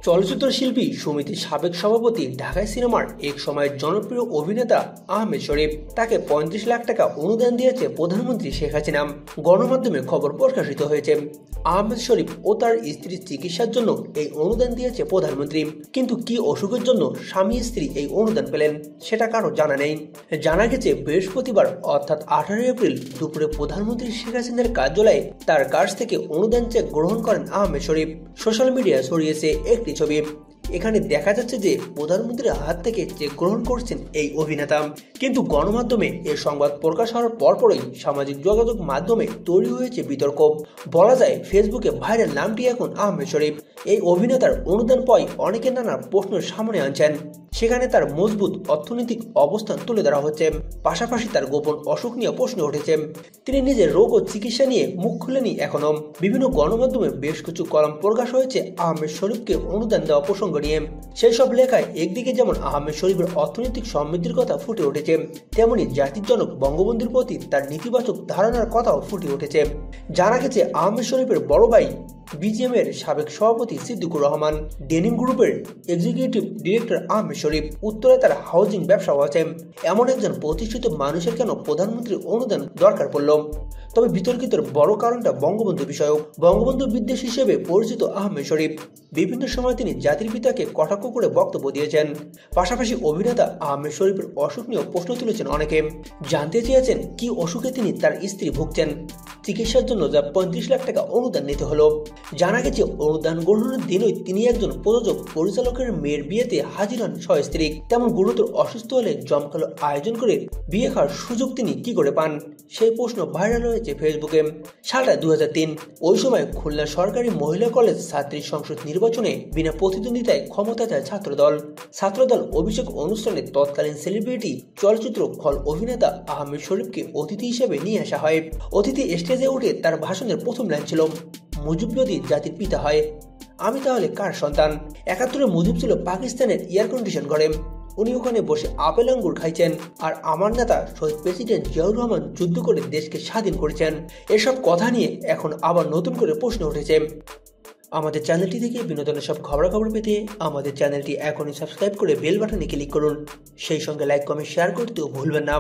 চলচ্চিত্র শিল্পী সমিতির সাবেক সভাপতি ঢাকাই সিনেমার এক সময়ের জনপ্রিয় অভিনেতা আহমেদ শরীফ তাকে ৩৫ লাখ টাকা অনুদান দিয়েছে প্রধানমন্ত্রী শেখ হাসিনা। গণমাধ্যমে খবর প্রকাশিত হয়েছে। আহমেদ শরীফ ও তার স্ত্রীর চিকিৎসার জন্য এই অনুদান দিয়েছে প্রধানমন্ত্রী। কিন্তু কি অসুখের জন্য স্বামী স্ত্রী এই অনুদান পেলেন সেটা কারো জানা নেই। জানা গেছে বৃহস্পতিবার অর্থাৎ ১৮ এপ্রিল দুপুরে প্রধানমন্ত্রী শেখ হাসিনার কার্যালয়ে তার কাছ থেকে অনুদান চেক গ্রহণ করেন আহমেদ শরীফ। সোশ্যাল মিডিয়ায় ছড়িয়েছে একটি ছবি। এখানে দেখা যাচ্ছে যে প্রধানমন্ত্রীর হাত থেকে চেক গ্রহণ করছেন এই অভিনেতা। কিন্তু গণমাধ্যমে এ সংবাদ প্রকাশ হওয়ার পরপরই সামাজিক যোগাযোগ মাধ্যমে তৈরি হয়েছে বিতর্ক। বলা যায় ফেসবুকে ভাইরাল নামটি এখন আহমেদ শরীফ। এই অভিনেতার অনুদান পায় অনেকে নানা প্রশ্ন সামনে আনছেন। সেখানে তার মজবুত অর্থনৈতিক অবস্থান তুলে ধরা হচ্ছে, পাশাপাশি তার গোপন অসুখ নিয়ে প্রশ্ন উঠেছে। তিনি নিজের রোগ ও চিকিৎসা নিয়ে মুখ খুলেনি এখনো। বিভিন্ন গণমাধ্যমে বেশ কিছু কলাম প্রকাশ হয়েছে আহমেদ শরীফকে অনুদান দেওয়া প্রসঙ্গ নিয়ে। সেই সব লেখায় একদিকে যেমন আহমেদ শরীফের অর্থনৈতিক সমৃদ্ধির কথা ফুটে উঠেছে, তেমনি জাতির জনক বঙ্গবন্ধুর প্রতি তার নেতিবাচক ধারণার কথাও ফুটে উঠেছে। জানা গেছে আহমেদ শরীফের বড় ভাই বিজিএম এর সাবেক সভাপতি সিদ্দিকুর রহমান, ডেনিম গ্রুপের এক্সিকিউটিভ ডিরেক্টর আহমেদ শরীফ, উত্তরে তার হাউজিং ব্যবসাও আছে। এমন একজন প্রতিষ্ঠিত মানুষের কেন প্রধানমন্ত্রীর অনুদান দরকার পড়ল? তবে বিতর্কিত বড় কারণটা বঙ্গবন্ধু বিষয়ক। বঙ্গবন্ধু বিদ্বেষ হিসেবে পরিচিত আহমেদ শরীফ বিভিন্ন সময় তিনি জাতির পিতাকে কটাক্ষ করে বক্তব্য দিয়েছেন। পাশাপাশি অভিনেতা আহমেদ শরীফের অসুখ নিয়েও প্রশ্ন তুলেছেন অনেকে। জানতে চেয়েছেন কি অসুখে তিনি তার স্ত্রী ভুগছেন, চিকিৎসার জন্য যা ৩৫ লাখ টাকা অনুদান নিতে হলো। জানা গেছে অনুদান গ্রহণের দিনই তিনি একজন প্রযোজক পরিচালকের মেয়ের বিয়েতে হাজির হন সস্ত্রী। তেমন গুরুতর অসুস্থ হলে জমকালো আয়োজন করে বিয়ে খাওয়ার সুযোগ তিনি কি করে পান, সেই প্রশ্ন ভাইরাল হয়েছে ফেসবুকে। সালটা ২০০৩। ওই সময় খুলনা সরকারি মহিলা কলেজ ছাত্রী সংসদ নির্বাচনে বিনা প্রতিদ্বন্দ্বিতায় ক্ষমতা চায় ছাত্রদল অভিষেক অনুষ্ঠানে তৎকালীন সেলিব্রিটি চলচ্চিত্র খল অভিনেতা আহমেদ শরীফকে অতিথি হিসেবে নিয়ে আসা হয়। অতিথি স্টেজে উঠে তার ভাষণের প্রথম লাইন ছিল, মুজিব যদি জাতির পিতা হয় আমি তাহলে কার সন্তান? ৭১-এ মুজিব ছিল পাকিস্তানের এয়ার কন্ডিশন ঘরে। উনি ওখানে বসে আপেল আঙ্গুর খাইছেন, আর আমার নেতা শহীদ প্রেসিডেন্ট জিয়াউর রহমান যুদ্ধ করে দেশকে স্বাধীন করেছেন। এসব কথা নিয়ে এখন আবার নতুন করে প্রশ্ন উঠেছে। আমাদের চ্যানেলটি থেকে বিনোদনের সব খবরাখবর পেতে আমাদের চ্যানেলটি এখনই সাবস্ক্রাইব করে বেল বাটনে ক্লিক করুন। সেই সঙ্গে লাইক, কমেন্ট, শেয়ার করতেও ভুলবেন না।